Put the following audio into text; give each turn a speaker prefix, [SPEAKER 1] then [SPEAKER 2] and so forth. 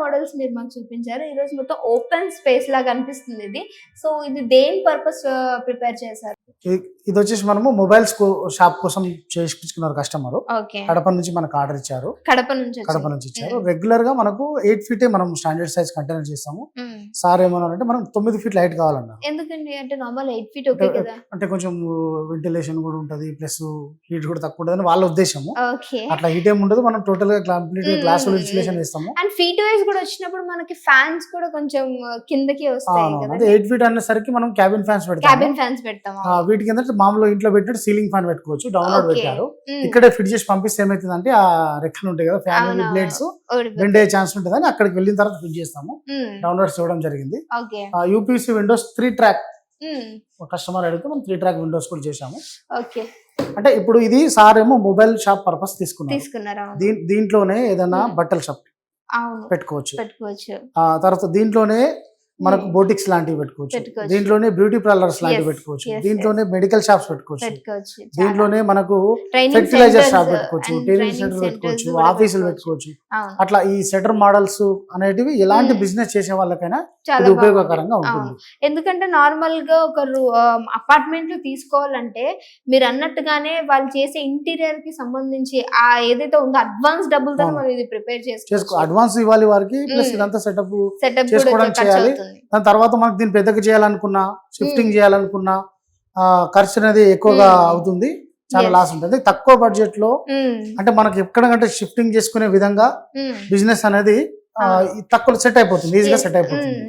[SPEAKER 1] Models మీరు మాకు చూపించారు. ఈ రోజు మొత్తం ఓపెన్ స్పేస్ లాగా అనిపిస్తుంది ఇది. సో ఇది దేని పర్పస్ ప్రిపేర్ చేశారు?
[SPEAKER 2] ఇది వచ్చేసి మనము మొబైల్స్ షాప్ కోసం చేయించుకున్నారు కస్టమర్.
[SPEAKER 1] ఓకే.
[SPEAKER 2] కడప నుంచి మనకు ఆర్డర్ ఇచ్చారు.
[SPEAKER 1] కడప నుంచి
[SPEAKER 2] ఇచ్చారు. రెగ్యులర్ గా మనకు 8 ఫీటే మనం స్టాండర్డ్ సైజ్ కంటైనర్ చేస్తాము. సార్ ఏమన్నారంటే మనం 9 ఫీట్ లైట్ కావాలన్నారు.
[SPEAKER 1] ఎందుకండి? అంటే నార్మల్ 8 ఫీట్ ఓకే కదా.
[SPEAKER 2] అంటే కొంచెం వెంటిలేషన్ కూడా ఉంటది, ప్లస్ హీట్ కూడా తక్కువ ఉంటదని వాళ్ళ ఉద్దేశము.
[SPEAKER 1] ఓకే.
[SPEAKER 2] అట్లా హీట్ ఏమి ఉండదు, మనం టోటల్ గా కంప్లీట్ గా గ్లాస్ ఇన్సులేషన్ వేస్తాము.
[SPEAKER 1] అండ్ ఫీట్ వైస్ కూడా వచ్చినప్పుడు మనకి ఫ్యాన్స్ కూడా కొంచెం కిందకి వస్తాయి కదా.
[SPEAKER 2] అంటే 8 ఫీట్ అనేసరికి మనం క్యాబిన్ ఫ్యాన్స్ పెడతాము. వీటికి ఏంటంటే మామూలుగా ఇంట్లో పెట్టినట్టు సీలింగ్ ఫ్యాన్ పెట్టుకోవచ్చు. డౌన్లోడ్ పెట్టారు. ఇక్కడే ఫిట్ చేసి పంపిస్తే ఏమైతుందంటే ఆ రెక్కలు ఉంటాయి కదా, ఫ్యాన్ బ్లేడ్స్ బెండ్ అయ్యే ఛాన్స్ ఉంటుందని అక్కడికి వెళ్ళిన తర్వాత ఫిట్ చేస్తాము. డౌన్లోడ్స్ ఇవ్వడం జరిగింది. యూపీసీ విండోస్ 3 ట్రాక్ కస్టమర్ అడిగితే మనం 3 ట్రాక్ విండోస్ కూడా చేసాము. అంటే ఇప్పుడు ఇది సార్ ఏమో మొబైల్ షాప్ పర్పస్ తీసుకున్నారు. దీంట్లోనే ఏదైనా బట్టల షాప్ పెట్టుకోవచ్చు. తర్వాత దీంట్లోనే మనకు బోటిక్స్ లాంటివి పెట్టుకోవచ్చు. దీంట్లోనే బ్యూటీ పార్లర్స్ లాంటివి పెట్టుకోవచ్చు. దీంట్లోనే మెడికల్ షాప్స్ పెట్టుకోవచ్చు. దీంట్లోనే మనకు ఫెర్టిలైజర్ షాప్ పెట్టుకోవచ్చు, ట్రైనింగ్ సెంటర్ పెట్టుకోవచ్చు, ఆఫీసులు పెట్టుకోవచ్చు. అట్లా ఈ సెటర్ మోడల్స్ అనేటివి ఎలాంటి బిజినెస్ చేసే వాళ్ళకైనా ఇది ఉపయోగకరంగా ఉంటుంది.
[SPEAKER 1] ఎందుకంటే నార్మల్ గా ఒక అపార్ట్మెంట్ లో తీసుకోవాలంటే మీరు అన్నట్టుగానే వాళ్ళు చేసే ఇంటీరియర్ కి సంబంధించి ఆ ఏదైతే ఉందో అడ్వాన్స్ డబ్బులతో మనం ఇది ప్రిపేర్ చేసుకో
[SPEAKER 2] అడ్వాన్స్ ఇవ్వాలి వారికి, ప్లస్ ఇదంతా సెటప్ చేసుకోవడానికి చేయాలి. దాని తర్వాత మనకు దీన్ని పెద్దగా చేయాలనుకున్నా, షిఫ్టింగ్ చేయాలనుకున్నా ఖర్చు అనేది ఎక్కువగా అవుతుంది, చాలా లాస్ ఉంటుంది. తక్కువ బడ్జెట్ లో అంటే మనకి ఎక్కడంటే షిఫ్టింగ్ చేసుకునే విధంగా బిజినెస్ అనేది తక్కువ సెట్ అయిపోతుంది, ఈజీగా సెట్ అయిపోతుంది.